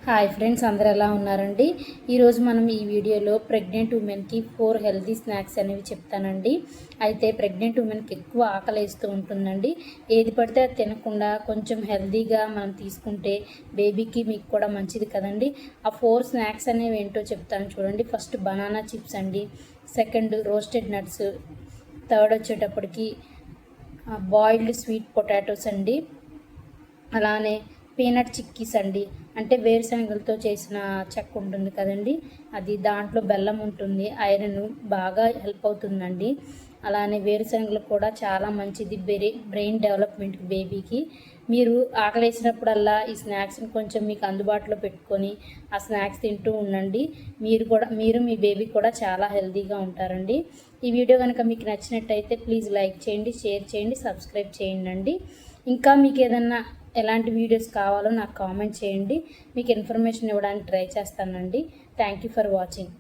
Hi friends, అందరూ ఎలా ఉన్నారండి? ఈరోజు మనం ఈ వీడియోలో ప్రెగ్నెంట్ ఉమెన్కి 4 హెల్తీ స్నాక్స్ అనేవి చెప్తానండి. అయితే ప్రెగ్నెంట్ ఉమెన్కి ఎక్కువ ఆకలిస్తూ ఉంటుందండి. ఏది పడితే అది తినకుండా కొంచెం హెల్తీగా మనం తీసుకుంటే బేబీకి మీకు కూడా మంచిది కదండి. ఆ 4 స్నాక్స్ అనేవి ఏంటో చెప్తాను చూడండి. ఫస్ట్ బనానా చిప్స్ అండి, సెకండ్ రోస్టెడ్ నట్స్, థర్డ్ వచ్చేటప్పటికి బాయిల్డ్ స్వీట్ పొటాటోస్ అండి, అలానే పీనట్ చిక్కీస్ అండి, అంటే వేరుశనగలతో చేసిన చెక్క ఉంటుంది కదండి, అది దాంట్లో బెల్లం ఉంటుంది, ఐరన్ బాగా హెల్ప్ అవుతుందండి. అలానే వేరుశనగలు కూడా చాలా మంచిది బ్రెయిన్ డెవలప్మెంట్కి బేబీకి. మీరు ఆకలేసినప్పుడల్లా ఈ స్నాక్స్ని కొంచెం మీకు అందుబాటులో పెట్టుకొని ఆ స్నాక్స్ తింటూ ఉండండి. మీరు మీ బేబీ కూడా చాలా హెల్తీగా ఉంటారండి. ఈ వీడియో కనుక మీకు నచ్చినట్టయితే ప్లీజ్ లైక్ చేయండి, షేర్ చేయండి, సబ్స్క్రైబ్ చేయండి. ఇంకా మీకు ఏదన్నా ఎలాంటి వీడియోస్ కావాలో నాకు కామెంట్ చేయండి. మీకు ఇన్ఫర్మేషన్ ఇవ్వడానికి ట్రై చేస్తానండి. Thank you for watching.